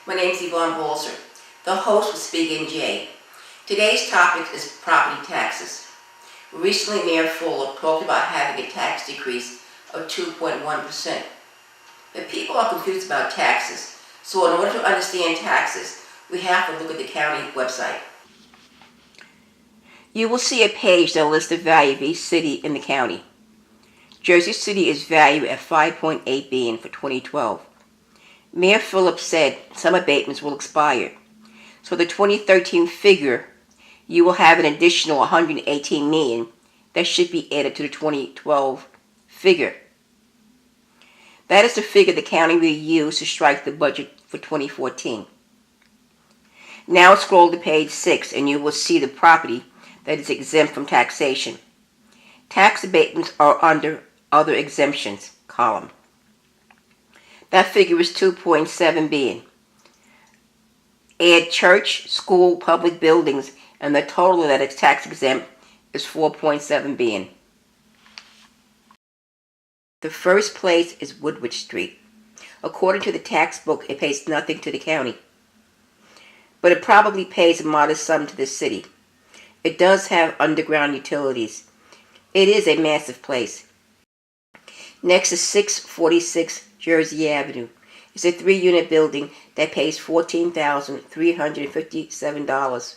My name is Yvonne Balser, the host with Speak NJ. Today's topic is property taxes. Recently, Mayor Fulop talked about having a tax decrease of 2.1%. But people are confused about taxes, so in order to understand taxes, we have to look at the county website. You will see a page that lists the value of each city in the county. Jersey City is valued at $5.8 billion for 2012. Mayor Fulop said some abatements will expire. So the 2013 figure, you will have an additional $118 million that should be added to the 2012 figure. That is the figure the county will use to strike the budget for 2014. Now scroll to page 6 and you will see the property that is exempt from taxation. Tax abatements are under Other Exemptions column. That figure is $2.7 billion. Add church, school, public buildings, and the total that is tax exempt is $4.7 billion. The first place is Woodward Street. According to the tax book, it pays nothing to the county, but it probably pays a modest sum to the city. It does have underground utilities. It is a massive place. Next is 646 Jersey Avenue. It's a 3-unit building that pays $14,357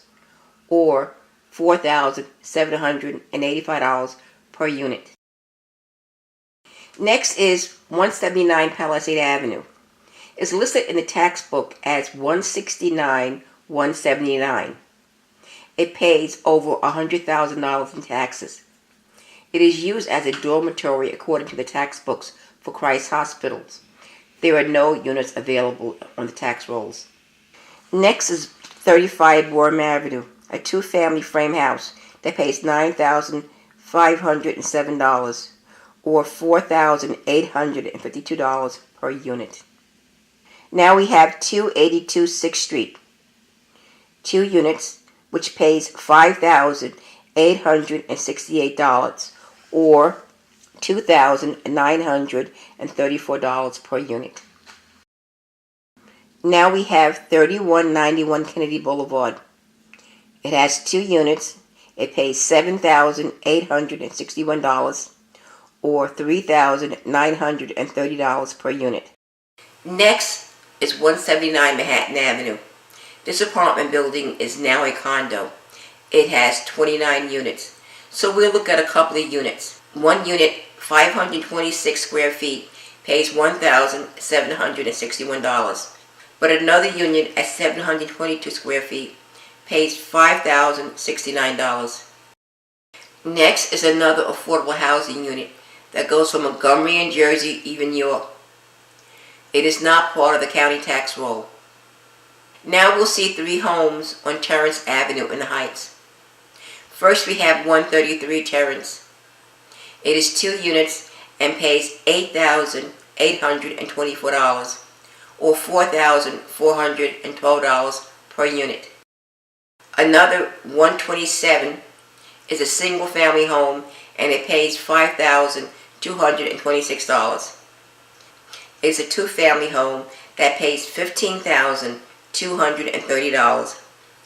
or $4,785 per unit. Next is 179 Palisade Avenue. It's listed in the tax book as 169,179. It pays over $100,000 in taxes. It is used as a dormitory according to the tax books for Christ hospitals. There are no units available on the tax rolls. Next is 35 Boerum Avenue, a 2-family frame house that pays $9,507 or $4,852 per unit. Now we have 282 6th Street, 2 units, which pays $5,868 or $2,934 per unit. Now we have 3191 Kennedy Boulevard. It has 2 units. It pays $7,861 or $3,930 per unit. Next is 179 Manhattan Avenue. This apartment building is now a condo. It has 29 units. So we'll look at a couple of units. One unit, 526 square feet, pays $1,761. But another unit at 722 square feet pays $5,069. Next is another affordable housing unit that goes from Montgomery and Jersey, even Newark. It is not part of the county tax roll. Now we'll see 3 homes on Terrence Avenue in the Heights. First we have 133 Terrence. It is 2 units and pays $8,824 or $4,412 per unit. Another 127 is a single family home and it pays $5,226. It's a 2-family home that pays $15,230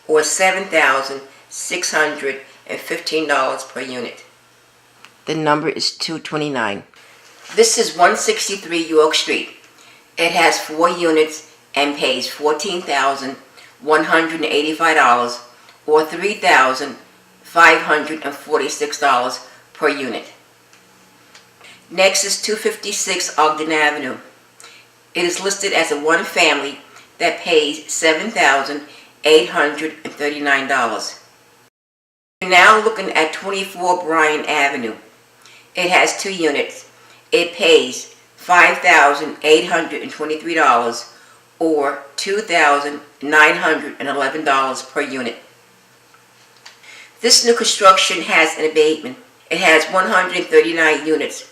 or $7,615 per unit. The number is 229. This is 163 York Street. It has 4 units and pays $14,185 or $3,546 per unit. Next is 256 Ogden Avenue. It is listed as a 1-family that pays $7,839. We're now looking at 24 Bryan Avenue. It has 2 units. It pays $5,823 or $2,911 per unit. This new construction has an abatement. It has 139 units,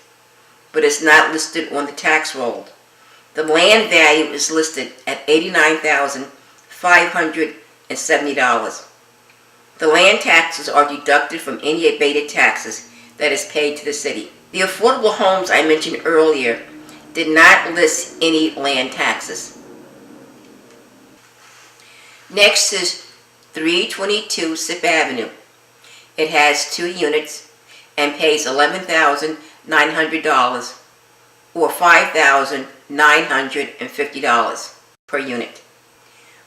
but it's not listed on the tax roll. The land value is listed at $89,570. The land taxes are deducted from any abated taxes that is paid to the city. The affordable homes I mentioned earlier did not list any land taxes. Next is 322 Sip Avenue. It has 2 units and pays $11,900 or $5,950 per unit.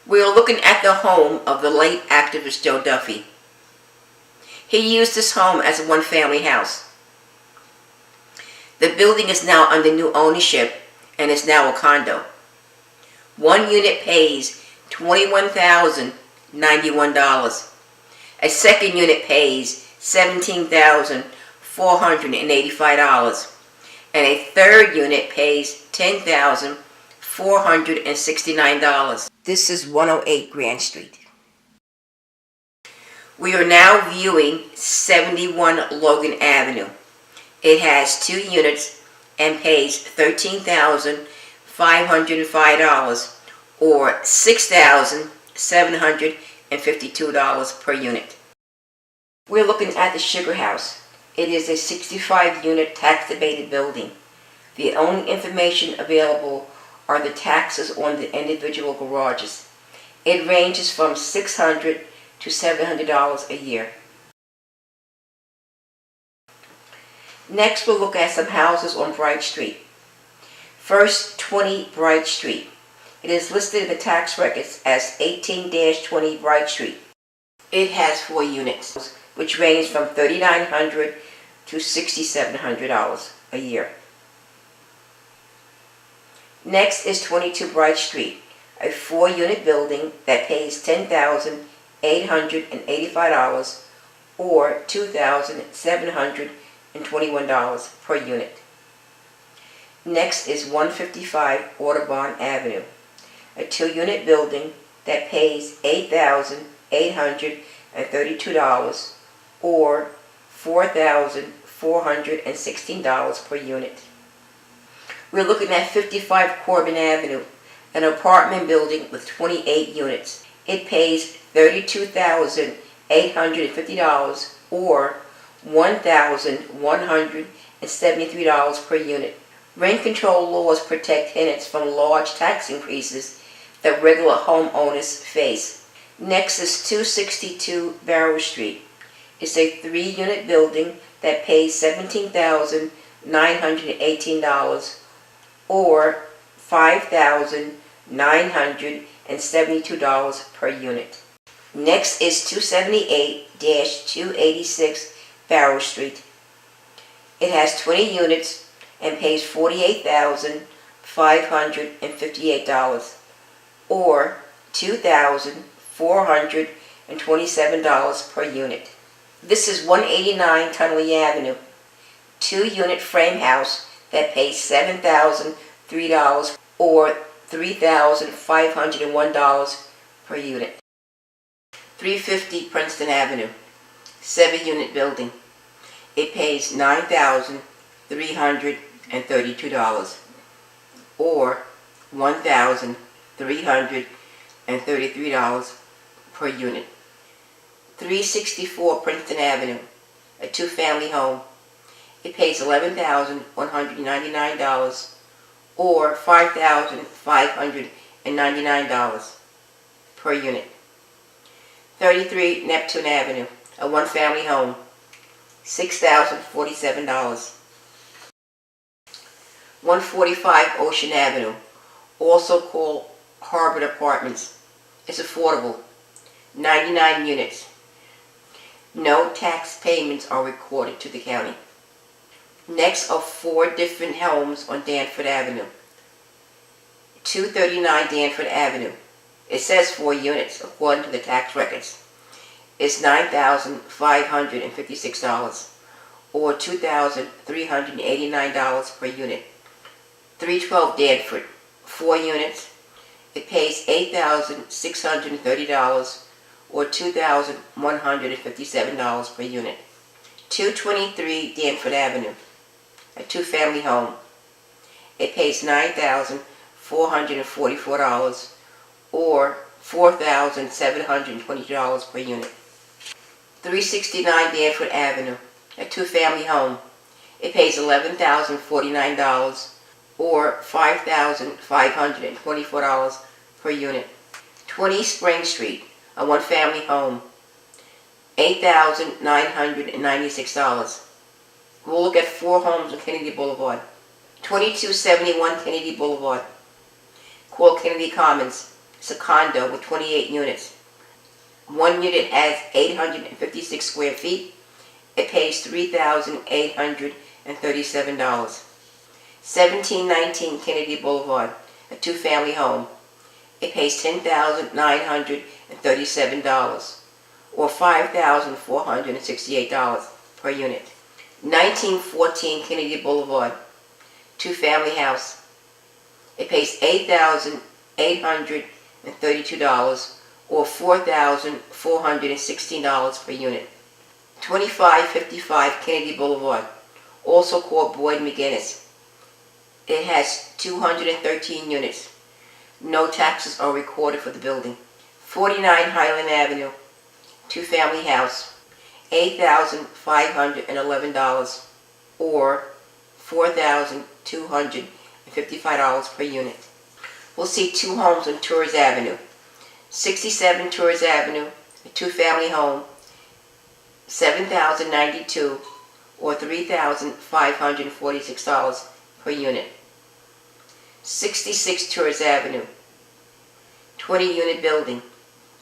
We are looking at the home of the late activist Joe Duffy. He used this home as a one-family house. The building is now under new ownership and is now a condo. 1 unit pays $21,091. A second unit pays $17,485. And a third unit pays $10,469. This is 108 Grand Street. We are now viewing 71 Logan Avenue. It has 2 units and pays $13,505 or $6,752 per unit. We're looking at the Sugar House. It is a 65-unit tax-abated building. The only information available are the taxes on the individual garages. It ranges from $600 to $700 a year. Next, we'll look at some houses on Bright Street. First, 20 Bright Street. It is listed in the tax records as 18-20 Bright Street. It has 4 units, which range from $3,900 to $6,700 a year. Next is 22 Bright Street, a 4-unit building that pays $10,885 or $2,721 per unit. Next is 155 Audubon Avenue, a 2-unit building that pays $8,832 or $4,416 per unit. We're looking at 55 Corbin Avenue, an apartment building with 28 units. It pays $32,850 or $1,173 per unit. Rent control laws protect tenants from large tax increases that regular homeowners face. Next is 262 Barrow Street. It's a 3-unit building that pays $17,918 or $5,972 per unit. Next is 278-286 Barrow Street. It has 20 units and pays $48,558 or $2,427 per unit. This is 189 Tunley Avenue, 2-unit frame house that pays $7,003 or $3,501 per unit. 350 Princeton Avenue, 7-unit building. It pays $9,332 or $1,333 per unit. 364 Princeton Avenue, a 2-family home. It pays $11,199 or $5,599 per unit. 33 Neptune Avenue, a 1-family home, $6,047. 145 Ocean Avenue, also called Harbor Apartments. It's affordable, 99 units. No tax payments are recorded to the county. Next are 4 different homes on Danford Avenue. 239 Danford Avenue. It says 4 units according to the tax records. It's $9,556 or $2,389 per unit. 312 Danford, 4 units. It pays $8,630 or $2,157 per unit. 223 Danford Avenue, a 2-family home. It pays $9,444 or $4,720 per unit. 369 Danford Avenue, a 2-family home. It pays $11,049 or $5,524 per unit. 20 Spring Street, a one-family home, $8,996. We'll look at 4 homes on Kennedy Boulevard. 2271 Kennedy Boulevard, called Kennedy Commons. It's a condo with 28 units. One unit has 856 square feet. It pays $3,837. 1719 Kennedy Boulevard, a two-family home. It pays $10,937, or $5,468 per unit. 1914 Kennedy Boulevard, two-family house. It pays $8,832, or $4,416 per unit. 2555 Kennedy Boulevard, also called Boyd McGinnis. It has 213 units. No taxes are recorded for the building. 49 Highland Avenue, two-family house, $8,511, or $4,255 per unit. We'll see 2 homes on Tours Avenue. 67 Tours Avenue, a two-family home, $7,092, or $3,546 per unit. 66 Tours Avenue, 20-unit building.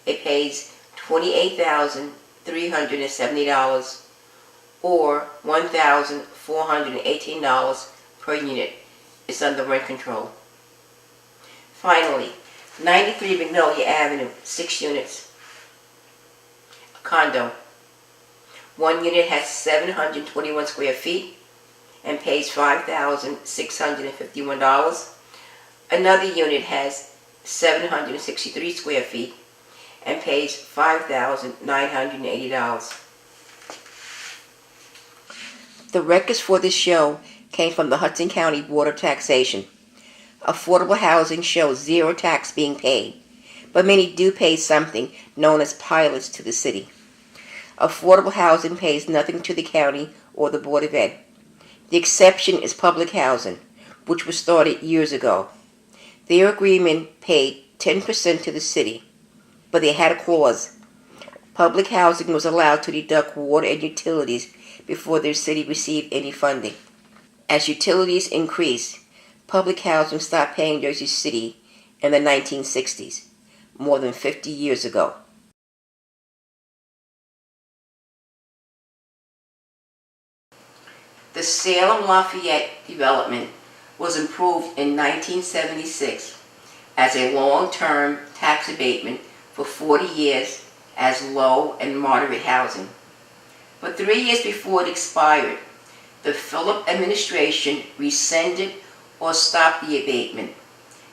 It pays $28,370, or $1,418 per unit. It's under rent control. Finally, 93 McGinley Avenue, 6 units. A condo. One unit has 721 square feet and pays $5,651. Another unit has 763 square feet and pays $5,980. The records for this show came from the Hudson County Board of Taxation. Affordable housing shows 0 tax being paid, but many do pay something known as pilots to the city. Affordable housing pays nothing to the county or the Board of Ed. The exception is public housing, which was started years ago. Their agreement paid 10% to the city, but they had a clause. Public housing was allowed to deduct water and utilities before their city received any funding. As utilities increased, public housing stopped paying Jersey City in the 1960s, more than 50 years ago. The Salem Lafayette development was improved in 1976 as a long-term tax abatement for 40 years as low and moderate housing. But 3 years before it expired, the Fulop administration rescinded or stopped the abatement,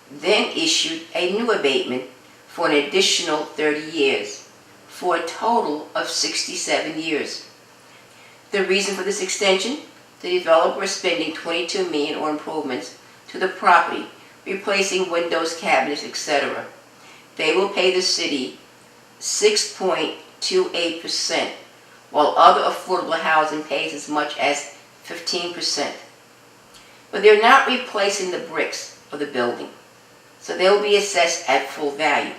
then issued a new abatement for an additional 30 years, for a total of 67 years. The reason for this extension? The developer is spending $22 million on improvements to the property, replacing windows, cabinets, etc. They will pay the city 6.28%, while other affordable housing pays as much as 15%. But they're not replacing the bricks of the building, so they will be assessed at full value.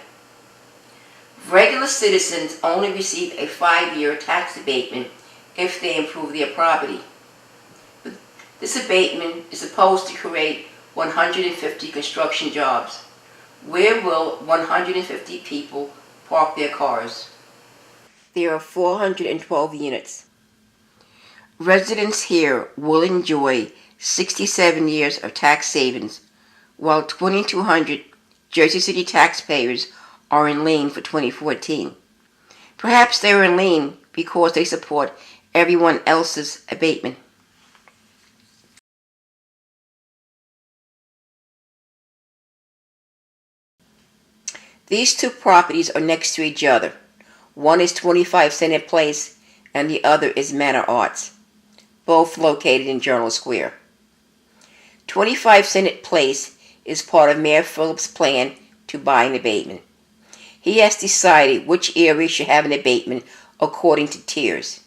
Regular citizens only receive a 5-year tax abatement if they improve their property. This abatement is supposed to create 150 construction jobs. Where will 150 people park their cars? There are 412 units. Residents here will enjoy 67 years of tax savings, while 2,200 Jersey City taxpayers are in lien for 2014. Perhaps they are in lien because they support everyone else's abatement. These 2 properties are next to each other. One is 25 Senate Place and the other is Manor Arts, both located in Journal Square. 25 Senate Place is part of Mayor Fulop's plan to buy an abatement. He has decided which area should have an abatement according to tiers.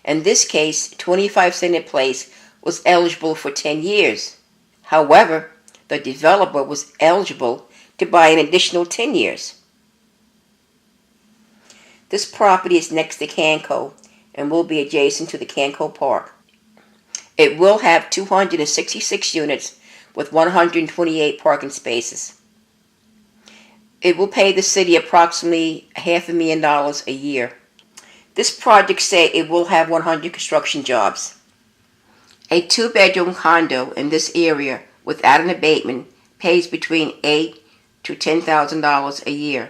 In this case, 25 Senate Place was eligible for 10 years. However, the developer was eligible to buy an additional 10 years. This property is next to Canco and will be adjacent to the Canco Park. It will have 266 units with 128 parking spaces. It will pay the city approximately $500,000 a year. This project says it will have 100 construction jobs. A two-bedroom condo in this area without an abatement pays between $8,000 to $10,000 a year.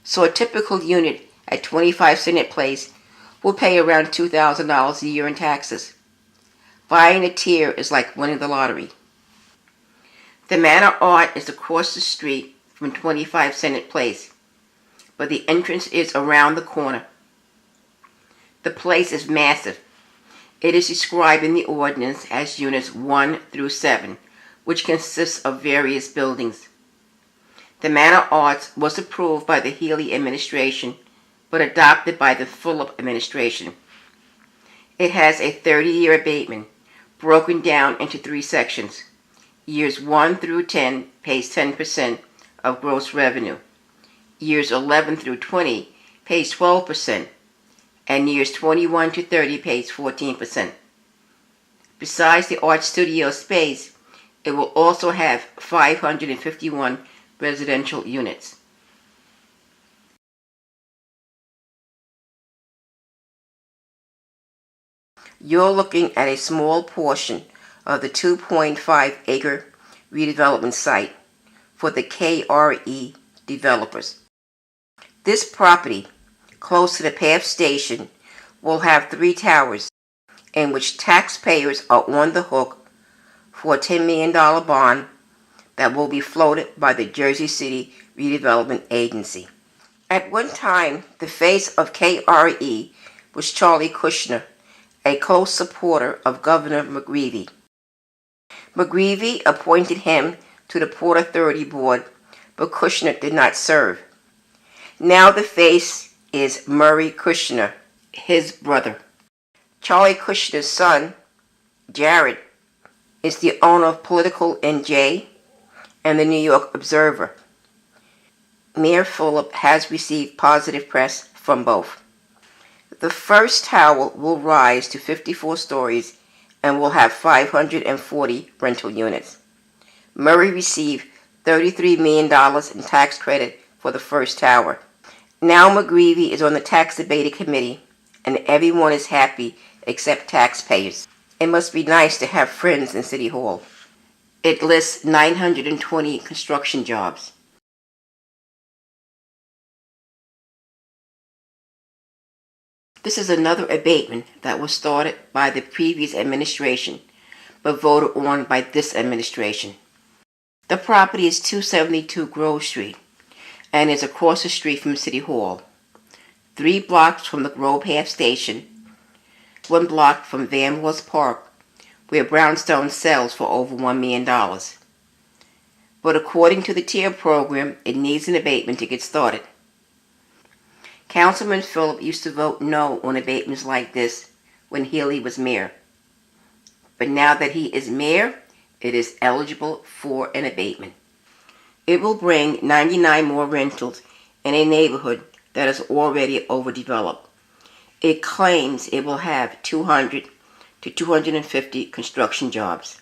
So a typical unit at 25 Senate Place will pay around $2,000 a year in taxes. Buying a tier is like winning the lottery. The Manor Art is across the street from 25 Senate Place, but the entrance is around the corner. The place is massive. It is described in the ordinance as Units 1 through 7, which consists of various buildings. The Manor Arts was approved by the Healy administration, but adopted by the Fulop administration. It has a 30-year abatement, broken down into 3 sections. Years 1 through 10 pays 10% of gross revenue. Years 11 through 20 pays 12%, and years 21 to 30 pays 14%. Besides the art studio space, it will also have 551 residential units. You're looking at a small portion of the 2.5-acre redevelopment site for the KRE developers. This property, close to the PATH station, will have 3 towers in which taxpayers are on the hook for a $10 million bond that will be floated by the Jersey City Redevelopment Agency. At one time, the face of KRE was Charlie Kushner, a close supporter of Governor McGreevey. McGreevey appointed him to the Port Authority Board, but Kushner did not serve. Now the face is Murray Kushner, his brother. Charlie Kushner's son, Jared, is the owner of Political NJ and the New York Observer. Mayor Fulop has received positive press from both. The first tower will rise to 54 stories and will have 540 rental units. Murray received $33 million in tax credit for the first tower. Now McGreevey is on the tax abated committee, and everyone is happy except taxpayers. It must be nice to have friends in City Hall. It lists 920 construction jobs. This is another abatement that was started by the previous administration, but voted on by this administration. The property is 272 Grove Street and is across the street from City Hall, 3 blocks from the Grove Path Station, 1 block from Van Wars Park, where brownstone sells for over $1 million. But according to the tier program, it needs an abatement to get started. Councilman Fulop used to vote no on abatements like this when Healy was mayor. But now that he is mayor, it is eligible for an abatement. It will bring 99 more rentals in a neighborhood that is already overdeveloped. It claims it will have 200 to 250 construction jobs.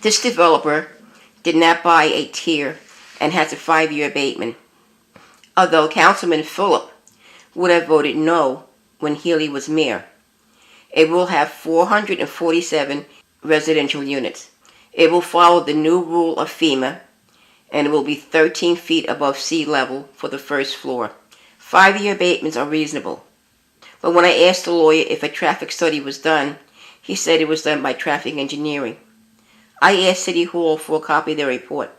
This developer did not buy a tier and has a 5-year abatement, although Councilman Fulop would have voted no when Healy was mayor. It will have 447 residential units. It will follow the new rule of FEMA, and it will be 13 feet above sea level for the first floor. 5-year abatements are reasonable. But when I asked the lawyer if a traffic study was done, he said it was done by traffic engineering. I asked City Hall for a copy of their report,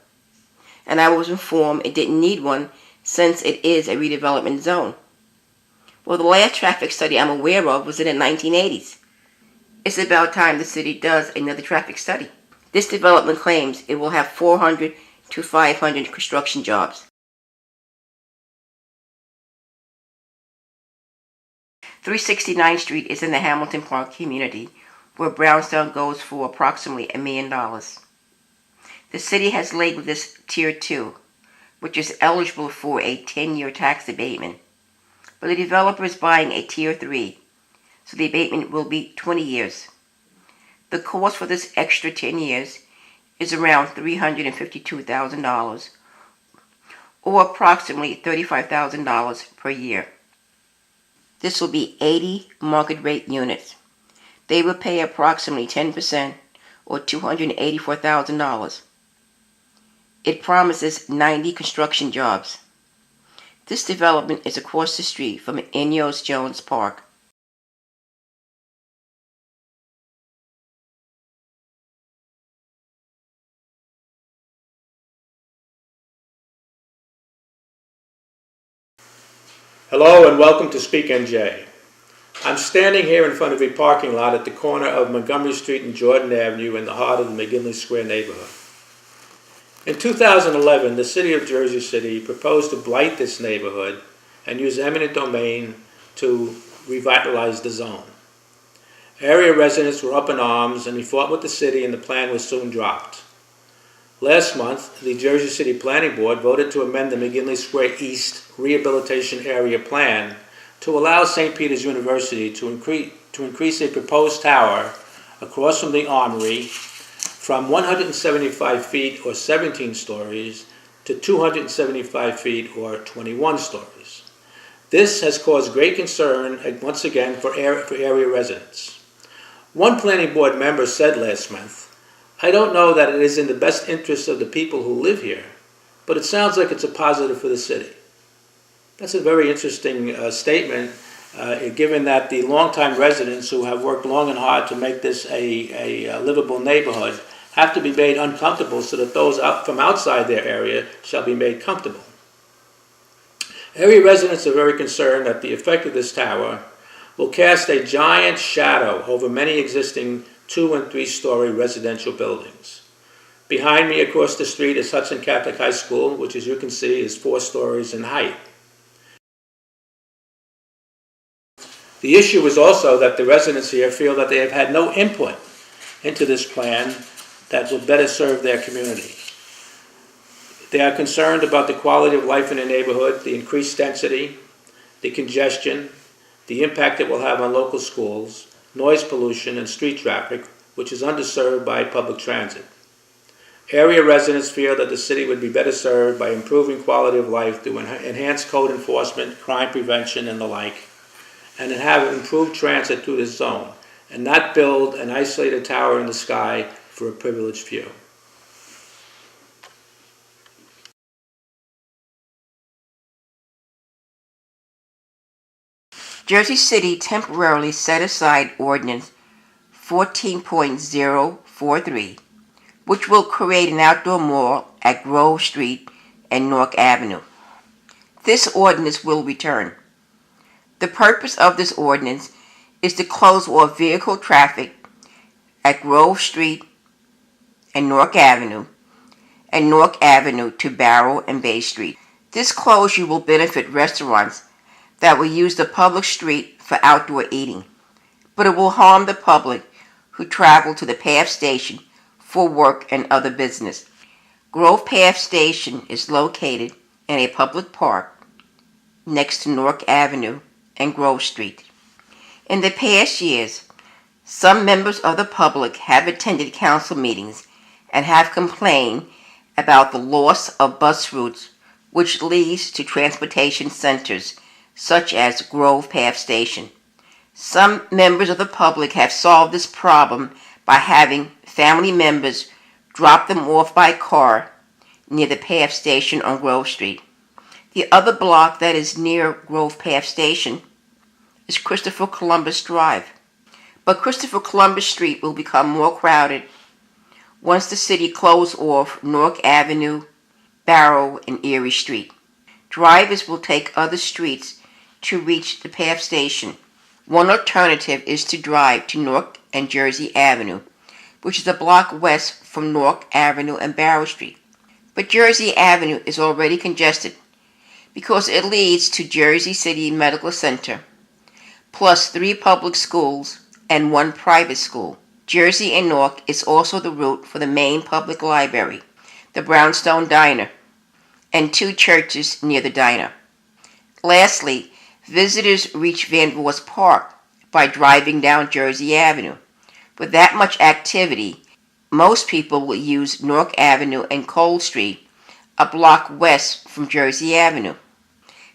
and I was informed it didn't need one since it is a redevelopment zone. Well, the last traffic study I'm aware of was in the 1980s. It's about time the city does another traffic study. This development claims it will have 400 to 500 construction jobs. 369th Street is in the Hamilton Park community, where brownstone goes for approximately $1 million. The city has labeled this Tier 2, which is eligible for a 10-year tax abatement, but the developer is buying a Tier 3, so the abatement will be 20 years. The cost for this extra 10 years is around $352,000, or approximately $35,000 per year. This will be 80 market rate units. They will pay approximately 10%, or $284,000. It promises 90 construction jobs. This development is across the street from Ineos Jones Park. Hello and welcome to Speak NJ. I'm standing here in front of a parking lot at the corner of Montgomery Street and Jordan Avenue in the heart of the McGinley Square neighborhood. In 2011, the City of Jersey City proposed to blight this neighborhood and use eminent domain to revitalize the zone. Area residents were up in arms and we fought with the city, and the plan was soon dropped. Last month, the Jersey City Planning Board voted to amend the McGinley Square East Rehabilitation Area Plan to allow St. Peter's University to increase a proposed tower across from the Armory from 175 feet or 17 stories to 275 feet or 21 stories. This has caused great concern once again for area residents. One planning board member said last month, "I don't know that it is in the best interest of the people who live here, but it sounds like it's a positive for the city." That's a very interesting statement, given that the longtime residents who have worked long and hard to make this a livable neighborhood have to be made uncomfortable so that those from outside their area shall be made comfortable. Area residents are very concerned that the effect of this tower will cast a giant shadow over many existing 2- and 3-story residential buildings. Behind me across the street is Hudson Catholic High School, which as you can see is 4 stories in height. The issue is also that the residents here feel that they have had no input into this plan that would better serve their community. They are concerned about the quality of life in the neighborhood, the increased density, the congestion, the impact it will have on local schools, noise pollution, and street traffic, which is underserved by public transit. Area residents feel that the city would be better served by improving quality of life through enhanced code enforcement, crime prevention, and the like, and have improved transit through this zone, and not build an isolated tower in the sky for a privileged few. Jersey City temporarily set aside Ordinance 14.043, which will create an outdoor mall at Grove Street and Newark Avenue. This ordinance will return. The purpose of this ordinance is to close off vehicle traffic at Grove Street and Newark Avenue to Barrow and Bay Street. This closure will benefit restaurants that will use the public street for outdoor eating, but it will harm the public who travel to the PATH station for work and other business. Grove PATH station is located in a public park next to Newark Avenue and Grove Street. In the past years, some members of the public have attended council meetings and have complained about the loss of bus routes, which leads to transportation centers such as Grove PATH Station. Some members of the public have solved this problem by having family members drop them off by car near the PATH Station on Grove Street. The other block that is near Grove PATH Station is Christopher Columbus Drive. But Christopher Columbus Street will become more crowded once the city closes off Newark Avenue, Barrow, and Erie Street. Drivers will take other streets to reach the PATH station. One alternative is to drive to Newark and Jersey Avenue, which is a block west from Newark Avenue and Barrow Street. But Jersey Avenue is already congested because it leads to Jersey City Medical Center, plus 3 public schools and 1 private school. Jersey and Newark is also the route for the main public library. the Brownstone Diner, and 2 churches near the diner. Lastly, visitors reach Van Voss Park by driving down Jersey Avenue. With that much activity, most people will use Newark Avenue and Cole Street, a block west from Jersey Avenue.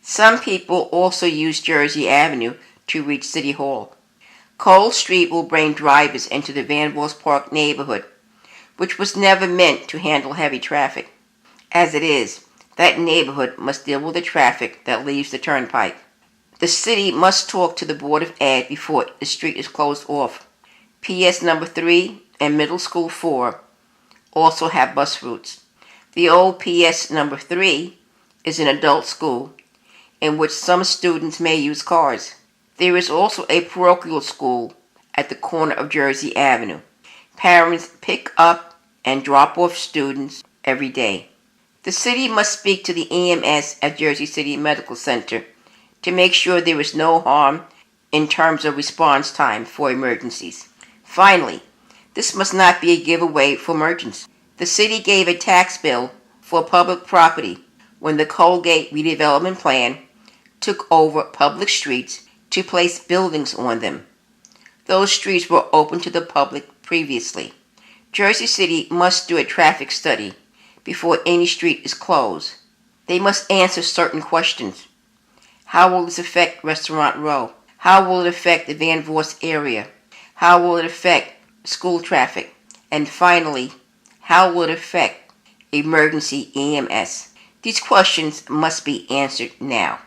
Some people also use Jersey Avenue to reach City Hall. Cole Street will bring drivers into the Van Voss Park neighborhood, which was never meant to handle heavy traffic. As it is, that neighborhood must deal with the traffic that leaves the turnpike. The city must talk to the Board of Ed before the street is closed off. PS number 3 and Middle School 4 also have bus routes. The old PS number 3 is an adult school in which some students may use cars. There is also a parochial school at the corner of Jersey Avenue. Parents pick up and drop off students every day. The city must speak to the EMS at Jersey City Medical Center to make sure there is no harm in terms of response time for emergencies. Finally, this must not be a giveaway for merchants. The city gave a tax bill for public property when the Colgate redevelopment plan took over public streets to place buildings on them. Those streets were open to the public previously. Jersey City must do a traffic study before any street is closed. They must answer certain questions. How will this affect Restaurant Row? How will it affect the Van Voss area? How will it affect school traffic? And finally, how will it affect emergency EMS? These questions must be answered now.